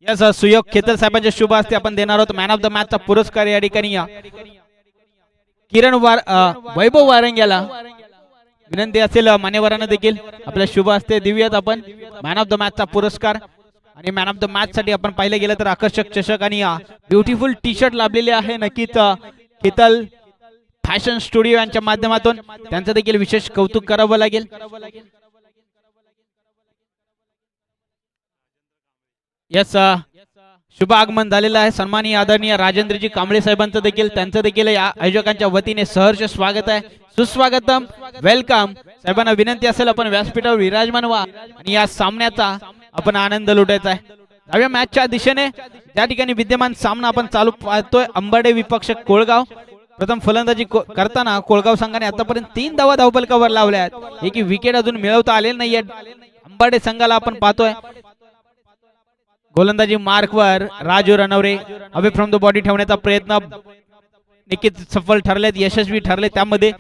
Yes सुयोग खेतल साहेबांच्या शुभ हस्ते आपण देणार आहोत मॅन ऑफ द मॅचचा पुरस्कार या ठिकाणी वैभव वारंग्याला विनंती असेल मान्यवरांना देखील आपल्या शुभ हस्ते देऊयात आपण मॅन ऑफ द मॅचचा पुरस्कार। आणि मॅन ऑफ द मॅच साठी आपण पाहिलं गेलं तर आकर्षक चषक आणि ब्युटिफुल टी शर्ट लाभलेले आहे। नक्कीच खेतल फॅशन स्टुडिओ यांच्या माध्यमातून त्यांचं देखील विशेष कौतुक करावं लागेल। यस शुभ आगमन झालेलं आहे। सन्माननीय आदरणीय राजेंद्रजी कांबळे साहेबांचं देखील त्यांचं देखील या आयोजकांच्या वतीने सहर्ष स्वागत आहे, सुस्वागतम, वेलकम। साहेबांना विनंती असेल आपण व्यासपीठावर विराजमान व्हा आणि या सामन्याचा आपण आनंद लुटायचा आहे। दहाव्या मॅचच्या दिशेने त्या ठिकाणी विद्यमान सामना आपण चालू पाहतोय। अंबाडे विपक्ष कोळगाव। प्रथम फलंदाजी करताना कोळगाव संघाने आतापर्यंत 3 धावा धावफलकावर लावल्या आहेत, एक विकेट अजून मिळवता आलेली नाहीये अंबाडे संघाला आपण पाहतोय। गोलंदाजी मार्कवर Raju Ranaware away from the body ठेवण्याचा प्रयत्न नक्कीच सफल ठरलेत, यशस्वी ठरले। त्यामध्ये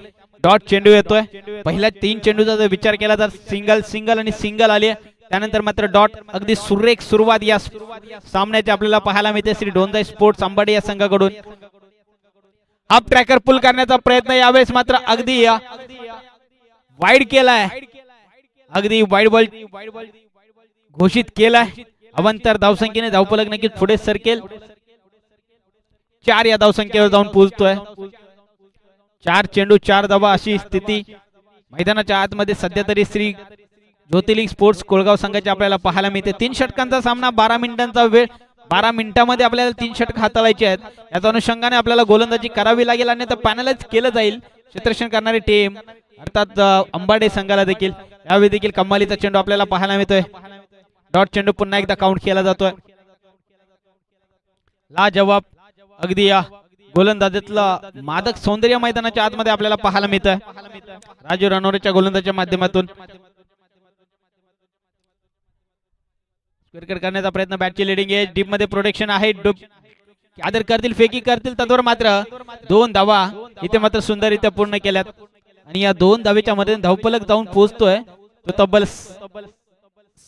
डॉट चेंडू येतोय। पहिल्या 3 चेंडूचा जर विचार केला तर सिंगल आणि सिंगल आले, त्यानंतर मात्र डॉट। अगदी सुरेख सुरुवात या सामन्याची आपल्याला पाहायला मिळते श्री डोंजाई स्पोर्ट्स अंबाडे या संघाकडून। हाफ ट्रॅकर पुल करण्याचा प्रयत्न यावेळेस मात्र अगदी वाईड केलाय, अगदी वाईड बॉल घोषित केलाय। अवंतर धावसंख्येने धावफलक नक्कीच पुढे सरकेल। 4 या धावसंख्येवर जाऊन पोहोचतोय। 4 चेंडू 4 धावा अशी स्थिती मैदानाच्या आतमध्ये सध्या तरी श्री ज्योतिर्लिंग स्पोर्ट्स कोळगाव संघाची आपल्याला पाहायला मिळते। 3 षटकांचा सामना, 12 मिनिटांचा वेळ, 12 मिनिटांमध्ये आपल्याला 3 षटक हाताळायचे आहेत। याच्या अनुषंगाने आपल्याला गोलंदाजी करावी लागेल आणि आता पॅनलाइज केलं जाईल। क्षेत्ररक्षण करणारी टीम अर्थात अंबाडे संघाला देखील यावेळी देखील कमालीचा चेंडू आपल्याला पाहायला मिळतोय। डॉट चेंडू पुन्हा एकदा काउंट केला जातोय। लाजवाब अगदी या गोलंदाजीतलं मादक सौंदर्य मैदानाच्या आतमध्ये आपल्याला पाहायला मिळतंय राजू रणवरेच्या गोलंदाजीच्या माध्यमातून। क्रिकेट करण्याचा प्रयत्न, बॅटची लीडिंग एज, डीप मध्ये प्रोटेक्शन आहे, आदर करतील, फेकी करतील, तत्वर मात्र 2 धावा इथे मात्र सुंदररित्या पूर्ण केल्यात आणि या 2 धावेच्या मध्ये धावफलक जाऊन पोहोचतोय तो तब्बल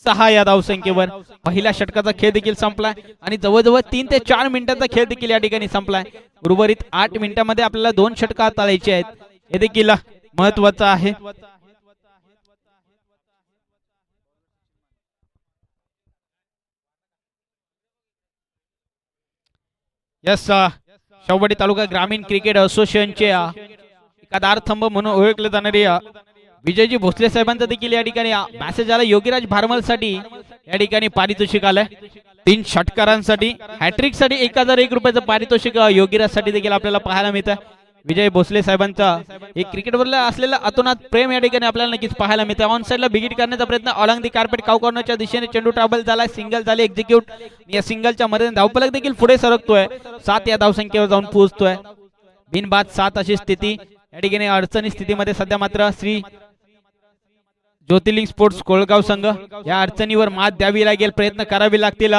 6 या धावसंख्येवर। पहिल्या षटकाचा खेळ देखील संपलाय आणि जवळजवळ 3 ते 4 मिनिटांचा खेळ देखील या ठिकाणी संपलाय। उर्वरित 8 मिनिटांमध्ये आपल्याला 2 षटक हाताळायचे आहेत, हे देखील महत्त्वाचं आहे। यस शेवटी तालुका ग्रामीण क्रिकेट असोसिएशनचे एकादारथंब म्हणून ओळखले जाणारे विजयजी भोसले साहेबांचा देखील या ठिकाणी मेसेज आला। योगीराज भारमल साठी या ठिकाणी पारितोषिक आलंय 3 षटकारांसाठी, हॅट्रिक साठी 1001 रुपयाचं पारितोषिक योगीराज साठी देखील आपल्याला पाहायला मिळतं। विजय भोसले साहेबांचा एक क्रिकेटवर असलेला अतोनात प्रेम या ठिकाणी आपल्याला नक्कीच पाहायला मिळतं। ऑन साइडला बिगिट करण्याचा प्रयत्न, ऑलॉंग दी कार्पेट काउ कॉर्नरच्या दिशेने चेंडू ट्रॅव्हल झाला, सिंगल झाले एक्झिक्यूट। या सिंगलच्या मध्ये धावफलक देखील पुढे सरकतोय, 7 या धावसंख्येवर जाऊन पोहोचतोय। बिनबाद 7 अशी स्थिती या ठिकाणी अडचणी स्थितीमध्ये सध्या मात्र श्री ज्योतिर्लिंग स्पोर्ट्स कोळगाव संघ या अडचणीवर मात द्यावी लागेल, प्रयत्न करावे लागतील।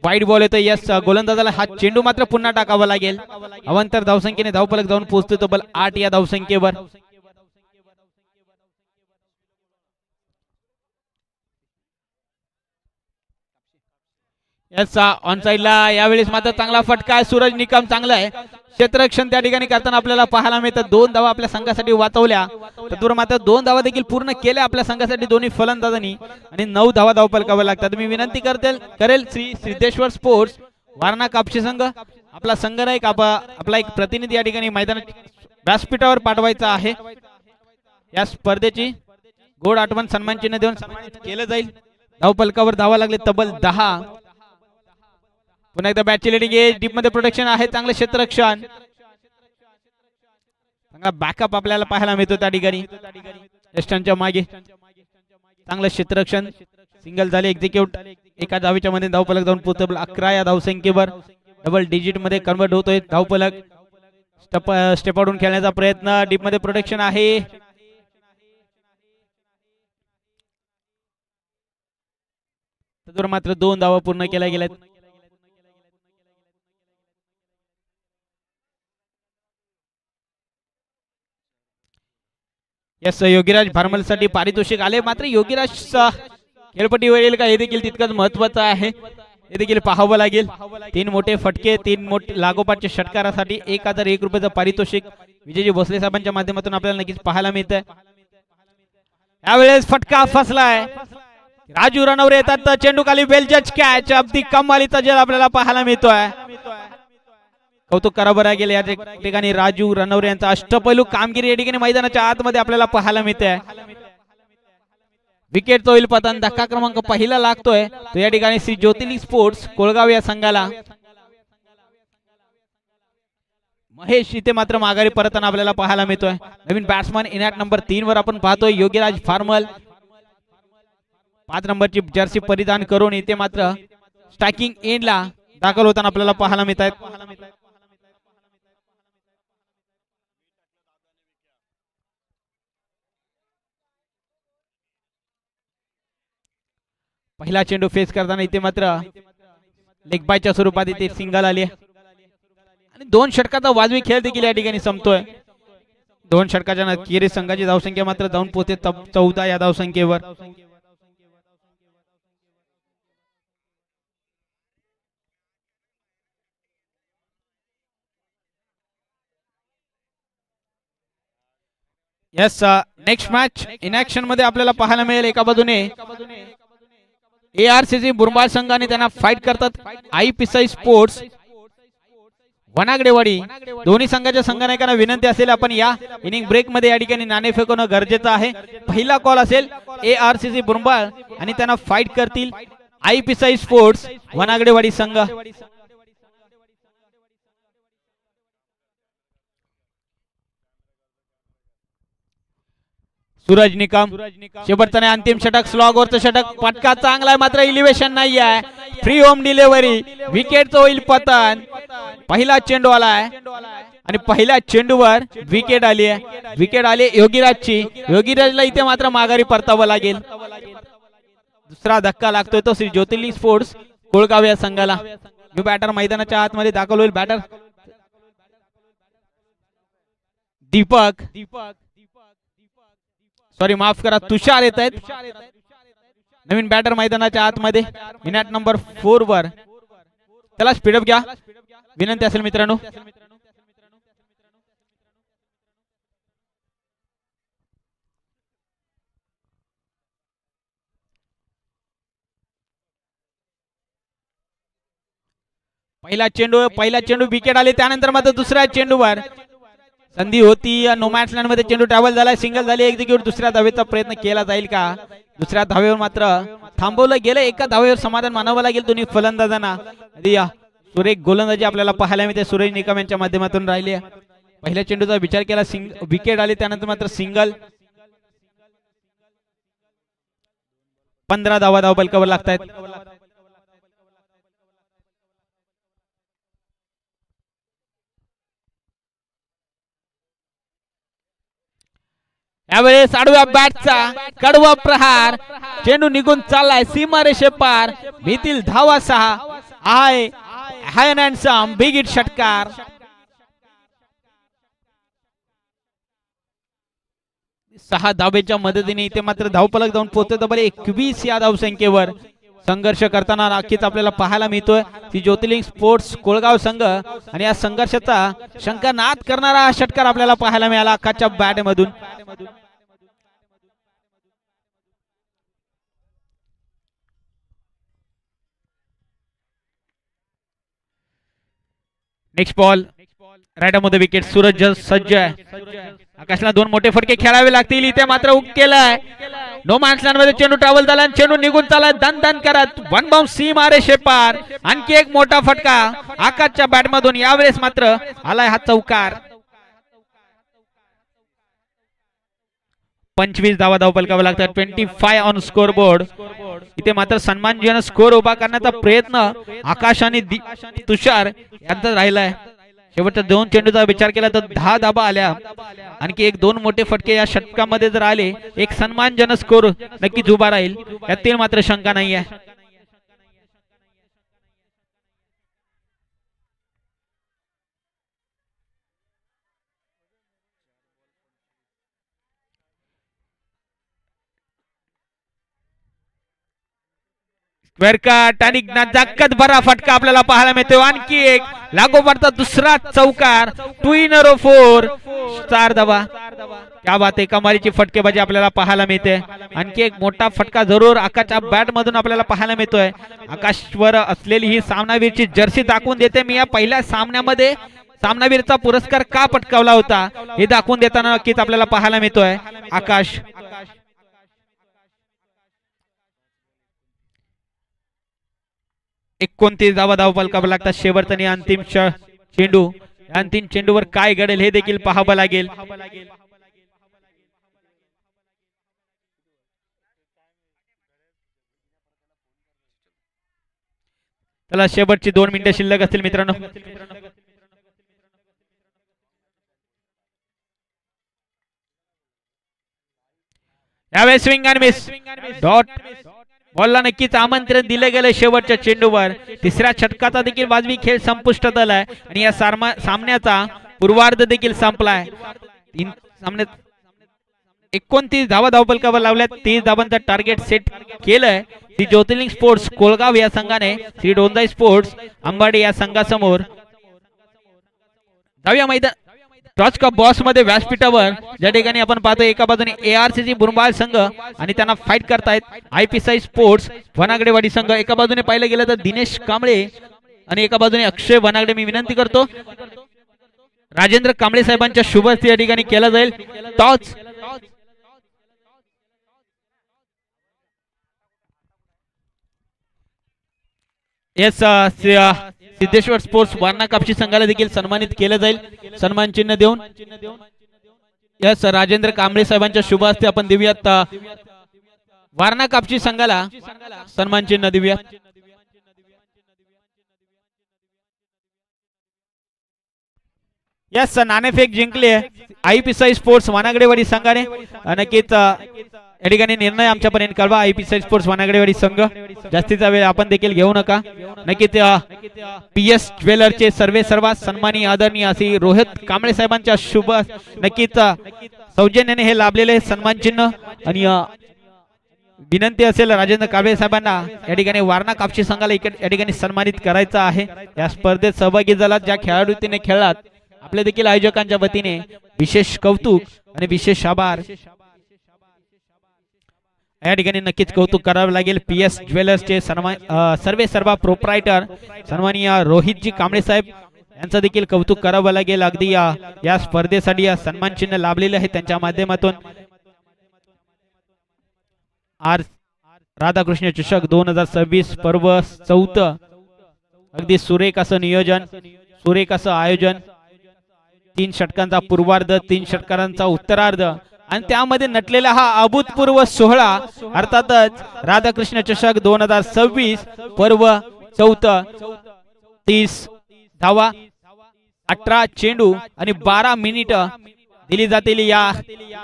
वाईड बॉल येतो, यस गोलंदाजाला हा चेंडू मात्र पुन्हा टाकावा लागेल। अवंतर धावसंख्येने धावफलक जाऊन पोहोचतोय तब्बल 8 या धावसंख्येवर। यस ऑन साइडला यावेळेस मात्र चांगला फटका आहे, सूरज निकम चांगला आहे क्षेत्ररक्षण त्या ठिकाणी करताना आपल्याला पाहायला मिळतं। 2 धावा आपल्या संघासाठी वाचवल्या, तत्पूर्वी मात्र 2 धावा देखील पूर्ण केल्या आपल्या संघासाठी दोन्ही फलंदाजांनी आणि 9 धावा धावफलकावर लागतात। मी विनंती करेल श्री सिद्धेश्वर स्पोर्ट्स वारणा कापशी संघ आपला संघ नाही आपला एक प्रतिनिधी या ठिकाणी मैदानात व्यासपीठावर पाठवायचा आहे। या स्पर्धेची गोड आठवण सन्मान चिन्ह देऊन सन्मानित केलं जाईल। धावफलकावर धावा लागले तब्बल 10। पुन्हा एकदा बॅटची लीडिंग एज, डीप मध्ये प्रोटेक्शन आहे, चांगलं क्षेत्ररक्षण, चांगला बॅकअप आपल्याला पाहायला मिळतो त्या ठिकाणी यष्टांच्या मागे। चांगलं क्षेत्ररक्षण, सिंगल झाले एक्झिक्यूट, एका धावेच्या मध्ये धावफलक जाऊन पोहोचतो 11 या धावसंख्येवर। डबल डिजिट मध्ये कन्वर्ट होतोय धावफलक। स्टेप आउटून खेळण्याचा प्रयत्न, डीप मध्ये प्रोटेक्शन आहे, तर मात्र 2 धावा पूर्ण केल्या गेल्यात। यस योगीराज भारमल साठी पारितोषिक आले, मात्र योगीराज खेळपट्टीवर येईल का हे देखील तितकंच महत्त्वाचं आहे। हे देखील पाहावं लागेल. 3 मोठे फटके, 3 मोठे लागोपाठच्या षटकारासाठी 1001 रुपयाचं पारितोषिक विजयजी भोसले साहेबांच्या माध्यमातून आपल्याला नक्कीच पाहायला मिळतंय. यावेळेस फटका फसलाय. राजू रणवरे येतात तर चेंडू खाली वेल जज कॅच. अगदी कमालीचा जल आपल्याला पाहायला मिळतोय. कौतुक करावं लागेल या ठिकाणी राजू रणवरे यांचा अष्टपैलू कामगिरी या ठिकाणी मैदानाच्या आतमध्ये आपल्याला पाहायला मिळते. विकेट तो होईल पतन. धक्का क्रमांक पहिला लागतोय तो या ठिकाणी श्री ज्योतिर्लिंग स्पोर्ट्स कोळगाव या संघाला. महेश इथे मात्र माघारी परतताना आपल्याला पाहायला मिळतोय. नवीन बॅट्समन इनॅट नंबर 3 वर आपण पाहतोय योगीराज फार्मल. 5 नंबरची जर्सी परिधान करून इथे मात्र स्ट्रायकिंग एंडला दाखल होताना आपल्याला पाहायला मिळत आहेत. पहिला चेंडू फेस करताना इथे मात्र लेग बायच्या स्वरूपात इथे सिंगल आली आणि 2 षटकाचा वाजवी खेळ देखील या ठिकाणी संपतोय. 2 षटकाच्या नक्की संघाची धावसंख्या मात्र जाऊन पोहोचते 14 या धावसंख्येवर. Yes next match in action मध्ये आपल्याला पाहायला मिळेल. एका बाजूने ARCC बुरबाळ संघ आणि त्यांना फाईट करतात आई पिसाई स्पोर्ट्स वनागडेवाडी. दोन्ही संघाच्या संघनायकांना विनंती असेल आपण या इनिंग ब्रेक मध्ये या ठिकाणी नाणे फेकणं गरजेचं आहे. पहिला कॉल असेल ARCC बुरबाळ आणि त्यांना फाईट करतील आई पिसाई स्पोर्ट्स वनागडेवाडी संघ. सूरज निकम शेवटचा अंतिम षटक स्लॉगवरचं षटक. पटका चांगला आहे मात्र इलिव्हेशन नाही आहे. Free home delivery. विकेटचं होईल पतन. पहिला चेंडू आलाय आणि पहिल्या चेंडूवर विकेट आली आहे. विकेट आली योगीराजची. योगीराजला इथे मात्र माघारी परतावं लागेल. दुसरा धक्का लागतोय तो श्री ज्योतिर्लिंग स्पोर्ट्स कोळगाव या संघाला. न्यू बॅटर मैदानाच्या आतमध्ये दाखल होईल. बॅटर दीपक सॉरी माफ करा तुषार येत आहेत. नवीन बॅटर मैदानाच्या आतमध्ये मिनिट नंबर 4 वर. त्याला स्पीडअप घ्या विनंती असेल मित्रांनो. पहिला चेंडू विकेट आले. त्यानंतर मात्र दुसऱ्या चेंडूवर संधी होती. नो मॅच लँड मध्ये चेंडू ट्रॅव्हल झाला. सिंगल झाली. एक्झिक्यूट. दुसऱ्या धावेचा प्रयत्न केला जाईल का? दुसऱ्या धावेवर मात्र थांबवलं गेलं. एका धावेवर समाधान मानावं लागेल दोन्ही फलंदाजांना. सुरेख गोलंदाजी आपल्याला पाहायला मिळते सूरज निकम यांच्या माध्यमातून राहिली आहे. पहिल्या चेंडूचा विचार केला. विकेट आली. त्यानंतर मात्र सिंगल. 15 धावा धावपलकावर लागतायत. यावेळेस आडव्या बॅटचा कडवा प्रहार. चेंडू निघून चाललाय सीमारेषे पार. भीतील धावा 6. हाय अँड सम बिग हिट षटकार. सहा धावेच्या मदतीने इथे मात्र धावपलक जाऊन पोहोचतो. तब्बल 21 या धावसंख्येवर संघर्ष करताना नक्कीच आपल्याला पाहायला मिळतोय ती ज्योतिर्लिंग स्पोर्ट्स कोळगाव संघ. आणि या संघर्षाचा शंकानाद करणारा हा षटकार आपल्याला पाहायला मिळाला आकाशच्या बॅट मधून. नेक्स्ट बॉल राईटमध्ये विकेट. सूरज सज्ज आहे. आकाशला 2 मोठे फटके खेळावे लागतील. इथे मात्र हुक केलाय. नो मॅन्सलँड मध्ये चेंडू ट्रॅव्हल झाला. चेंडू निघून चालला दन दन करत. 1 बाउंस सीमारे शेपार. आणखी एक मोठा फटका आकाशच्या बॅट मधून. यावेळेस मात्र आलाय हा चौकार. 25 धावा धावपलकावे लागतात. 25 ऑन स्कोर बोर्ड. इथे मात्र सन्मानजनक स्कोर उभा करण्याचा प्रयत्न आकाश आणि तुषार यांचा राहिलाय. शेवटच्या 2 चेंडूचा विचार केला तर 10 धाबा आल्या. आणखी 1-2 मोठे फटके या षटकामध्ये जर आले एक सन्मानजनक स्कोर नक्कीच उभा राहील यातील मात्र शंका नाही आहे. वेरकट आणि नजाकत भरा फटका आपल्याला पाहायला मिळतो. आणखी एक लागोपाठचा दुसरा चौकार 2 in a row 4 4 धावा. क्या बात आहे, कमालीची फटकेबाजी आपल्याला पाहायला मिळते. आणखी एक मोठा फटका जरूर आकाशच्या बॅट मधून आपल्याला पाहायला मिळतोय. आकाशवर असलेली ही सामनावीरची जर्सी दाखवून देते. मी या पहिल्या सामन्यामध्ये सामनावीरचा पुरस्कार का पटकावला होता हे दाखवून देताना नक्कीच आपल्याला पाहायला मिळतोय. आकाश 29 धावा धावफलकावर लागतात. शेवटचा आणि अंतिम चेंडू. अंतिम चेंडूवर काय घडेल हे देखील पाहावं लागेल. चला, शेवटची 2 मिनिटं शिल्लक असतील मित्रांनो. यावेळेस स्विंग आणि मिस. डॉट बॉलला नक्कीच आमंत्रण दिले गेले. शेवटच्या चेंडूवर तिसऱ्या षटकाचा देखील वाजवी खेळ संपुष्टात आलाय आणि या सामन्याचा पूर्वार्ध देखील संपलाय. 29 धावा धावफलकावर लावल्यात. 30 धावांचा टार्गेट सेट केलंय. श्री ज्योतिर्लिंग स्पोर्ट्स कोलगाव या संघाने श्री डोंदाई स्पोर्ट्स अंबाडी या संघासमोर. जाऊया मैदान टॉच कप बॉस मध्ये व्यासपीठावर ज्या ठिकाणी आपण पाहतो एका बाजूने ARCC बुरंबाळ संघ आणि त्यांना फाईट करतायत IPSI स्पोर्ट्स वनागडेवाडी संघ. एका बाजूने पाहिलं गेलं तर दिनेश कांबळे आणि एका बाजूने अक्षय वनागडे. मी विनंती करतो राजेंद्र कांबळे साहेबांच्या शुभ हस्ते या ठिकाणी केला जाईल टॉच. येस, सिद्धेश्वर स्पोर्ट्स वारणा कापशी संघाला देखील सन्मानित केलं जाईल सन्मान चिन्ह देऊन. यस, राजेंद्र कांबळे साहेबांच्या शुभ हस्ते आपण देऊयात वारणा कापशी संघाला सन्मान चिन्ह देऊयात. यस, नाणेफेक जिंकले IPSI स्पोर्ट्स वानागडेवाडी संघाने. नक्कीच या ठिकाणी निर्णय आमच्यापर्यंत कळवा. IPSI स्पोर्ट्स वानागडेवाडी संघ जास्तीचा वेळ आपण देखील घेऊ नका. नक्कीच PS ज्वेलरचे सर्व सन्मानी आदरणीय अशी रोहित कांबळे साहेबांच्या शुभ नक्कीच सौजन्याने हे लाभलेले सन्मान चिन्ह. आणि विनंती असेल राजेंद्र कांबळे साहेबांना या ठिकाणी वारणा कापशी संघाला या ठिकाणी सन्मानित करायचं आहे. या स्पर्धेत सहभागी झालात, ज्या खेळाडूंनी खेळलात, आपल्या देखील आयोजकांच्या वतीने विशेष कौतुक आणि विशेष आभार. या ठिकाणी नक्कीच कौतुक करावं लागेल PS ज्वेलर्सचे सर्व प्रोप्रायटर सन्माननीय रोहितजी कांबळे साहेब यांचं देखील कौतुक करावं लागेल. अगदी या स्पर्धेसाठी या सन्मान चिन्ह लाभलेले आहे त्यांच्या माध्यमातून. राधाकृष्ण चषक 2026 पर्व 4. अगदी सुरेख असं नियोजन, सुरेख असं आयोजन. 3 षटकांचा पूर्वार्ध, 3 षटकांचा उत्तरार्ध आणि त्यामध्ये नटलेला हा अभूतपूर्व सोहळा अर्थातच राधाकृष्ण चषक 2026 पर्व 4. 30 धावा, 18 चेंडू आणि 12 मिनिट दिली जातील या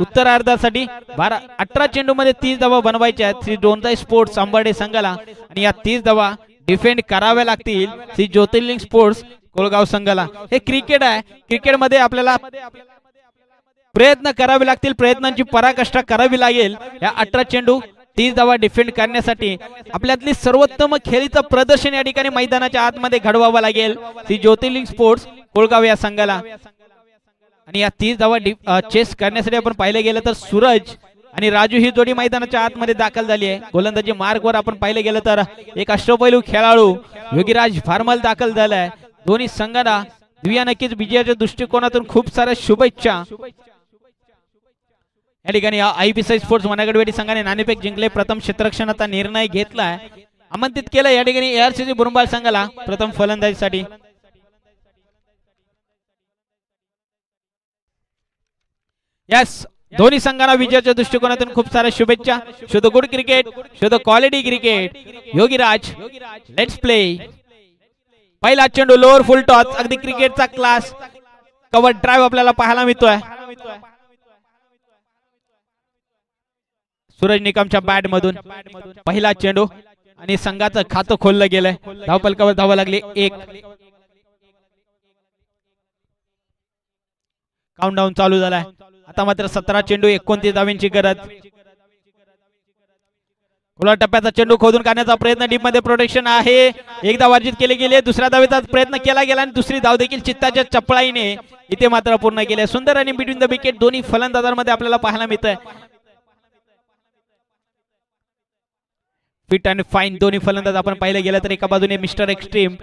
उत्तरार्धासाठी. 18 चेंडू मध्ये 30 धावा बनवायच्या आहेत श्री डोंदाई स्पोर्ट्स अंबाडे संघाला आणि या 30 धावा डिफेंड कराव्या लागतील श्री ज्योतिर्लिंग स्पोर्ट्स कोलगाव संघाला. हे क्रिकेट आहे. क्रिकेटमध्ये आपल्याला प्रयत्न करावे लागतील, प्रयत्नांची पराकाष्ठा करावी लागेल. या 18 चेंडू 30 धावा डिफेंड करण्यासाठी आपल्यातली सर्वोत्तम खेळीचं प्रदर्शन या ठिकाणी मैदानाच्या आतमध्ये घडवावं लागेल श्री ज्योतिर्लिंग स्पोर्ट्स कोलगाव या संघाला. आणि या 30 धावा चेस करण्यासाठी आपण पाहिलं गेलं तर सूरज आणि राजू ही जोडी मैदानाच्या आतमध्ये दाखल झाली आहे. गोलंदाजी मार्गवर आपण पाहिलं गेलं तर एक अष्टपैलू खेळाडू योगीराज भारमल दाखल झालाय. दोन्ही संघांना दिव्या नक्कीच विजयाच्या दृष्टिकोनातून खूप साऱ्या शुभेच्छा. या ठिकाणी IPSI स्पोर्ट्स वनागडवेडी संघाने नाणेफेक जिंकले. प्रथम क्षेत्ररक्षणाचा निर्णय घेतलाय, आमंत्रित केलं या ठिकाणी ARCC बुरंबाळ संघाला प्रथम फलंदाजीसाठी. यस, दोन्ही संघांना विजयाच्या दृष्टिकोनातून खूप साऱ्या शुभेच्छा. शोध गुड क्रिकेट, शोध quality cricket. Yogiraj, let's play. पहिला चेंडू लोअर फुल टॉस, अगदी क्रिकेटचा क्लास. कव्हर ड्राईव्ह आपल्याला पाहायला मिळतोय सूरज निकमच्या बॅट मधून. पहिला चेंडू आणि संघाचं खातं खोललं गेलंय. धावफलकावर धावा लागली 1. काउंटडाऊन चालू झालाय. आता मात्र 17 चेंडू 29 धावांची गरज. खुला टप्प्याचा चेंडू खोदून काढण्याचा प्रयत्न, डीप मध्ये प्रोटेक्शन आहे, एकदा वर्जित केले गेले, दुसऱ्या धावेचा प्रयत्न केला गेला आणि दुसरी धाव देखील चित्ताच्या चपळाईने इथे मात्र पूर्ण केले. सुंदर रनिंग बिटवीन द विकेट दोन्ही फलंदाजांमध्ये आपल्याला पाहायला मिळतंय. फिट अँड फाईन दोन्ही फलंदाज आपण पाहिले गेलं तर एका बाजूने मिस्टर एक्स्ट्रीम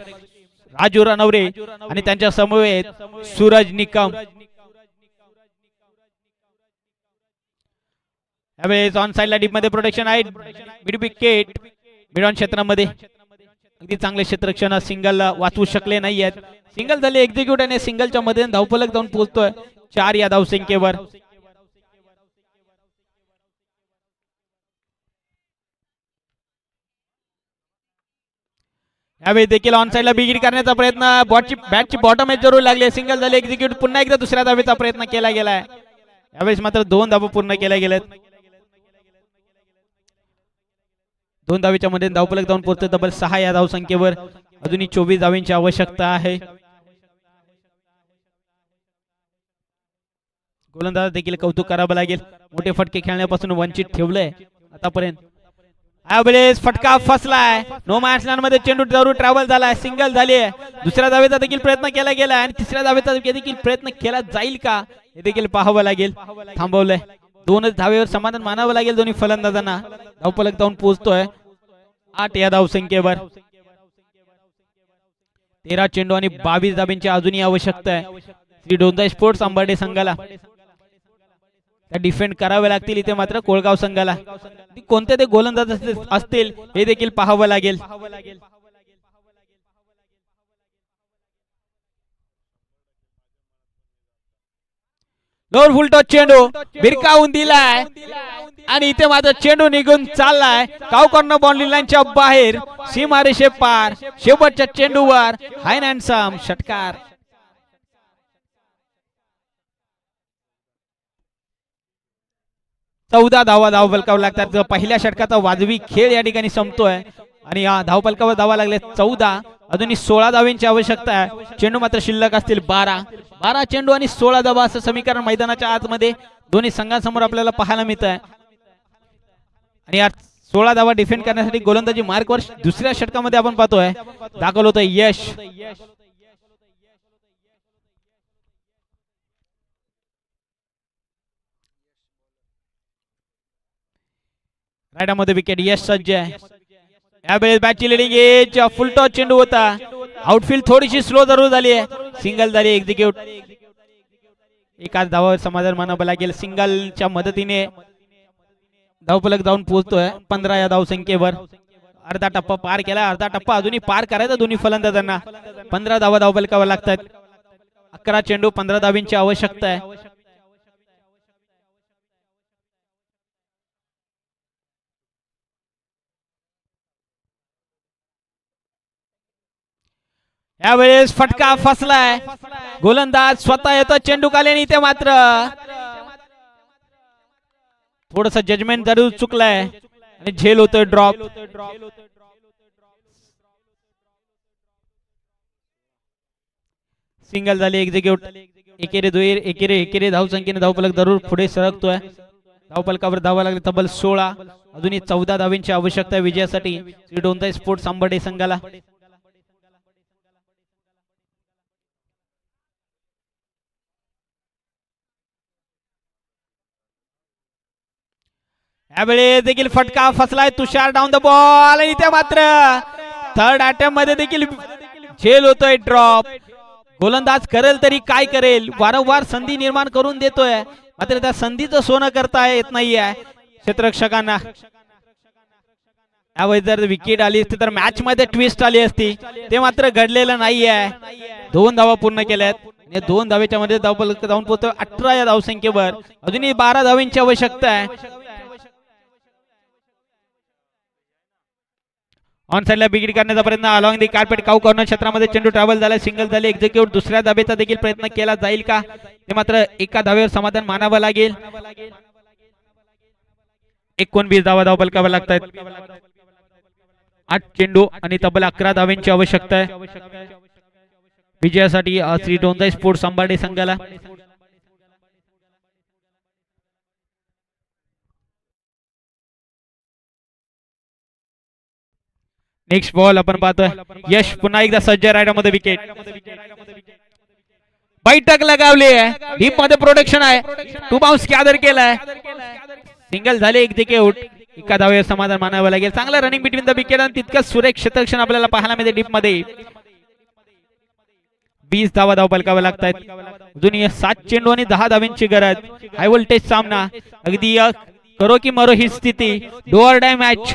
राजू रणवरे आणि त्यांच्या समवेत सूरज निकम. यावेळेस ऑन साइडला डीप मध्ये प्रोटेक्शन आहे, मिड विकेट मिड ऑन क्षेत्रामध्ये अगदी चांगले क्षेत्ररक्षण, सिंगल वाचवू शकले नाहीयेत. सिंगल झाले एक्झिक्यूट आणि सिंगलच्या मध्ये धावफलक जाऊन पोहोचतोय 4 या धावसंख्येवर. यावेळी देखील ऑन साइडला बिगिट करण्याचा प्रयत्न, बॅटची बॉटम एज जरूर लागली, सिंगल झाले एक्झिक्यूट, पुन्हा एकदा दुसऱ्या धावेचा प्रयत्न केला गेलाय. यावेळेस मात्र 2 धावा पूर्ण केल्या गेल्यात. 2 धावेच्या मध्ये धावफलक जाऊन पोहोचतोय तब्बल 6 या धावसंख्येवर. अजूनही 24 धावांची आवश्यकता आहे. गोलंदाज देखील कौतुक करावं लागेल, मोठे फटके खेळण्यापासून वंचित ठेवलंय आतापर्यंत. यावेळेस फटका फसलाय, नो मॅच मध्ये चेंडू जरूर ट्रॅव्हल झालाय, सिंगल झाली आहे. दुसऱ्या धावेचा देखील प्रयत्न केला गेला आणि तिसऱ्या धावेचा देखील प्रयत्न केला जाईल का हे देखील पाहावं लागेल. थांबवलंय, 2च धावेवर समाधान मानावं लागेल दोन्ही फलंदाजांना. धावफलक जाऊन पोहोचतोय 8 या धावसंख्येवर. 13 चेंडू आणि 22 धाब्यांची अजूनही आवश्यकता आहे श्री डोंजाई स्पोर्ट्स अंबर्डे संघाला. त्या डिफेंड करावे लागतील इथे मात्र कोळगाव संघाला. कोणते ते गोलंदाज असतील हे देखील पाहावं लागेल. लोअर फुल टॉस चेंडू भिरकावून दिलाय आणि इथे मात्र चेंडू निघून चाललाय काव कॉर्नर बाउंड्री लाईनच्या बाहेर, सीमारेषे पार. शेवटच्या चेंडूवर हाय हँडसम षटकार. चौदा धावफलकावर लागतात. पहिल्या षटकाचा वाजवी खेळ या ठिकाणी संपतोय आणि या धावफलकावर धावा लागले 14. अजूनही 16 धावांची आवश्यकता आहे. चेंडू मात्र शिल्लक असतील 12 चेंडू आणि 16 धावा असं समीकरण मैदानाच्या आतमध्ये दोन्ही संघांसमोर आपल्याला पाहायला मिळत आहे. आणि या 16 धावा डिफेंड करण्यासाठी गोलंदाजी मार्कवर दुसऱ्या षटकामध्ये आपण पाहतोय दाखल होतोय यश. राईटमध्ये विकेट यश सज्ज आहे. यावेळेस बॅटची लिडिंग एज, फुल टॉस चेंडू होता, आउटफील्ड थोडीशी स्लो जरूर झाली आहे, सिंगल झाली एक्झिक्यूट. एकाच धावावर समाधान मानावं लागेल. सिंगलच्या मदतीने धावफलक जाऊन पोहोचतोय 15 या धावसंख्येवर. अर्धा टप्पा पार केला, अर्धा टप्पा अजूनही पार करायचा दोन्ही फलंदाजांना. 15 धावा धावफलकावर लागतात. 11 चेंडू 15 धावींची आवश्यकता आहे. यावेळेस फटका फसलाय, गोलंदाज स्वतः येतो चेंडू खाली आणि इथे मात्र थोडस जजमेंट जरूर चुकलाय आणि झेल होतोय ड्रॉप. सिंगल झाली एक्झिक्यूट. एकेरे धावसंख्येने धावफलक जरूर पुढे सरकतोय. धावफलकावर धावा लागले तब्बल 16. अजूनही 14 धावांची आवश्यकता आहे विजयासाठी श्री डोंजाई स्पोर्ट्स अंबर्डे संघाला. यावेळी देखील फटका फसलाय, तुषार डाऊन द बॉल आणि इथे मात्र थर्ड अटेम्प्ट मध्ये देखील झेल होतोय ड्रॉप. गोलंदाज करेल तरी काय करेल, वारंवार संधी निर्माण करून देतोय मात्र त्या संधीचं सोनं करता येत नाहीये क्षेत्ररक्षकांना. यावेळी जर विकेट आली असती तर मॅच मध्ये ट्विस्ट आली असती, ते मात्र घडलेलं नाहीये. 2 धावा पूर्ण केल्यात. 2 धावेच्या मध्ये धावफलक जाऊन पोहोचतोय 18 या धावसंख्येवर. अजूनही 12 धावांची आवश्यकता आहे. ऑन साइडला बिगिट करण्याचा प्रयत्न, along the carpet cow corner क्षेत्रामध्ये चेंडू ट्रॅव्हल झाला, सिंगल झाले एक्झिक्यूट. दुसऱ्या धावेचा देखील प्रयत्न केला जाईल का ते मात्र एका धावेवर समाधान मानावं लागेल. 19 धावा धावफलकावर लागतात. 8 चेंडू आणि तब्बल 11 धावांची आवश्यकता आहे विजयासाठी श्री डोंजाई स्पोर्ट्स अंबर्डे संघाला. नेक्स्ट बॉल आपण पाहतोय यश पुन्हा एकदा सज्ज रायडरमध्ये विकेट. बैठक लगावली आहे डीप मध्ये प्रोटेक्शन आहे. 2 बाउन्स गॅदर केलाय. सिंगल झाले एक देखील आउट. एका धावे समाधान मानावं लागेल. चांगला रनिंग बिटवीन द विकेट आणि तितकं सुरेख शतकक्षण आपल्याला पाहायला मिळते डीप मध्ये. 20 धावा धाव पलकाव्या लागतात. अजून 7 चेंडू आणि 10 धावांची गरज. हाय व्होल्टेज सामना अगदी करो की मरो ही स्थिती. Do or die match.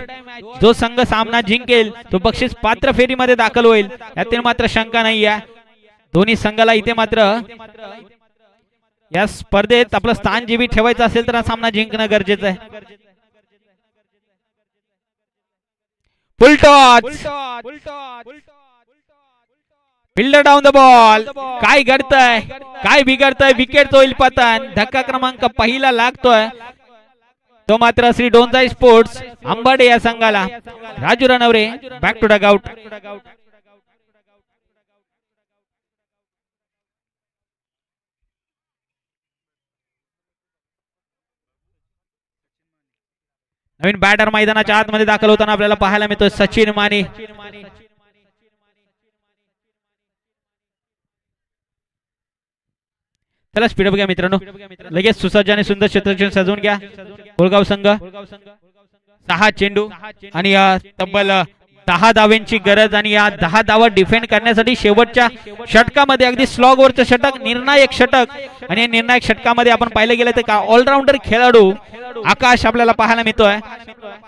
जो संघ सामना जिंकेल तो बक्षीस पात्र फेरीमध्ये दाखल होईल यातील मात्र शंका नाही आहे. दोन्ही संघाला इथे मात्र या स्पर्धेत आपलं स्थान जीवित ठेवायचं असेल तर हा सामना जिंकणं गरजेचं आहे. फुल toss. Fielder down the ball. काय घडतंय काय बिघडतंय. विकेट होईल पतन. धक्का क्रमांक पहिला लागतोय तो मात्र श्री डोंजाई स्पोर्ट्स अंबाडे या संघाला. Raju Ranaware back to dugout. नवीन बॅटर मैदानाच्या आतमध्ये दाखल होताना आपल्याला पाहायला मिळतोय सचिन माने. चला स्पीडअप घ्या मित्रांनो. लगेच सुसज्ज आणि सुंदर क्षेत्ररक्षण सजवून घ्या. कोळगाव संघ 6 चेंडू आणि तब्बल 10 धावांची गरज आणि या 10 धावा डिफेंड करण्यासाठी शेवटच्या षटकामध्ये अगदी स्लॉग ओव्हरचं षटक निर्णायक षटक आणि या निर्णायक षटकामध्ये आपण पाहिलं गेलं तर का ऑलराऊंडर खेळाडू आकाश आपल्याला पाहायला मिळतोय.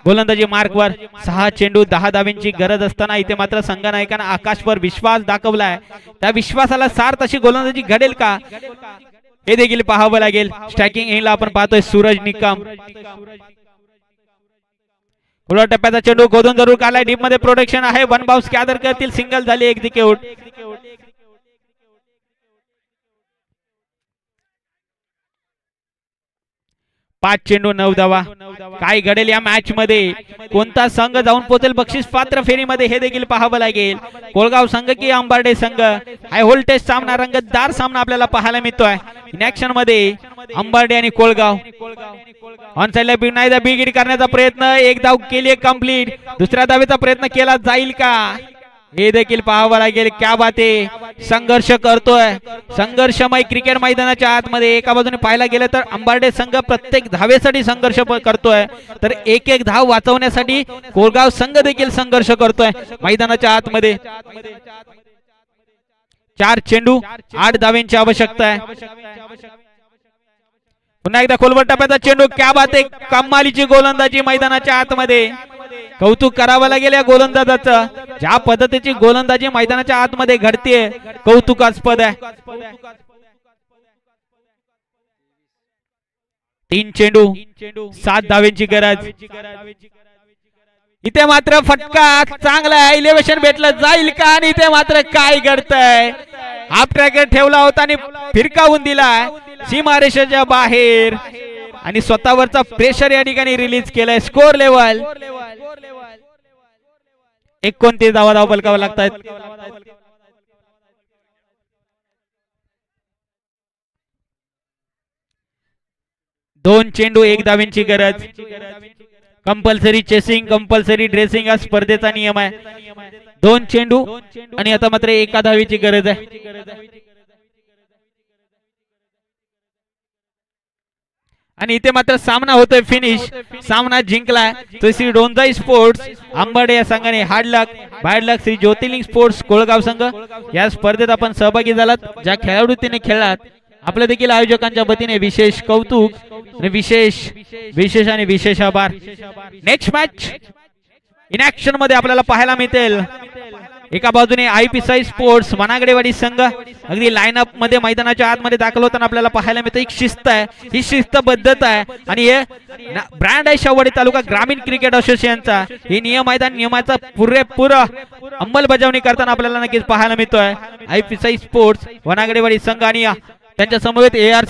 गोलंदाजी मार्कवर 6 चेंडू 10 धावांची गरज असताना इथे मात्र संघनायकानं आकाशवर विश्वास दाखवलाय. त्या विश्वासाला सार्थ अशी गोलंदाजी घडेल का हे देखील पाहावं लागेल. स्ट्रायकिंग एंडला आपण पाहतोय सूरज निकम. पुढल्या टप्प्याचा चेंडू गोदून जरूर काढलाय. डीप मध्ये प्रोटेक्शन आहे. 1 बाउन्स गॅदर करतील. सिंगल झाली एक दिके आउट. 5 चेंडू 9 धावा. काय घडेल या मॅच मध्ये. कोणता संघ जाऊन पोहोचेल बक्षीस पात्र फेरीमध्ये हे देखील पाहावं लागेल. कोळगाव संघ की अंबाडे संघ. हाय व्होल्टेज सामना रंगतदार सामना आपल्याला पाहायला मिळतोय. इन ऍक्शन मध्ये अंबाडे आणि कोळगाव. ऑन साइडला बिग हिट करण्याचा प्रयत्न. एक धाव केली कंप्लीट. दुसऱ्या धावेचा प्रयत्न केला जाईल का हे देखील पाहावं लागेल. क्या बात आहे. संघर्ष करतोय. संघर्षमय क्रिकेट मैदानाच्या आतमध्ये एका बाजूने पाहायला गेलं तर अंबाडे संघ प्रत्येक धावेसाठी संघर्ष करतोय तर एक धाव वाचवण्यासाठी कोळगाव संघ देखील संघर्ष करतोय मैदानाच्या आतमध्ये. 4 चेंडू 8 धावांची आवश्यकता आहे. पुन्हा एकदा खोलवर टप्प्याचा चेंडू. क्या बात आहे. कमालीची गोलंदाजी मैदानाच्या आतमध्ये. कौतुक करावं लागेल या गोलंदाजाचं. ज्या पद्धतीची गोलंदाजी मैदानाच्या आतमध्ये घडते कौतुकास्पद आहे. 3 चेंडू 7 धावांची गरज. इथे मात्र फटका चांगला आहे. इलेव्हेशन भेटलं जाईल का आणि इथे मात्र काय घडतंय. हाफ ट्रॅकर ठेवला होता आणि फिरकावून दिलाय सीमारेषेच्या बाहेर आणि स्वतःवरचा प्रेशर या ठिकाणी रिलीज केलाय. स्कोर लेवल 29 धावा धाव पलकावं लागतात. दोन चेंडू 1 धावांची गरज. कंपल्सरी चेसिंग कंपल्सरी ड्रेसिंग हा स्पर्धेचा नियम आहे. 2 चेंडू आणि आता मात्र 1 धावेची गरज आहे. आणि इथे मात्र सामना होतोय फिनिश. सामना जिंकलाय तो श्री डोंजाई स्पोर्ट्स अंबाडे या संघाने. हार्ड लक बॅड लक श्री ज्योतिर्लिंग स्पोर्ट्स कोळगाव संघ. या स्पर्धेत आपण सहभागी झालात. ज्या खेळाडू तिने खेळलात आपल्या देखील आयोजकांच्या वतीने विशेष कौतुक आणि विशेष आभार. नेक्स्ट मॅच इन ऍक्शन मध्ये आपल्याला पाहायला मिळेल. एका बाजूने आयपीसाई स्पोर्ट्स वनागडेवाडी संघ अगदी लाईनअप मध्ये मैदानाच्या आतमध्ये दाखल होताना आपल्याला पाहायला मिळतं. एक शिस्त आहे. ही शिस्तबद्धता आहे आणि हे ब्रँड आहे शेवटी तालुका ग्रामीण क्रिकेट असोसिएशनचा. हे नियम आहेत आणि नियमाचा पुरेपूर अंमलबजावणी करताना आपल्याला नक्कीच पाहायला मिळतोय. आयपीसाई स्पोर्ट्स वनागडेवाडी संघ आणि त्यांच्या समवेत ARC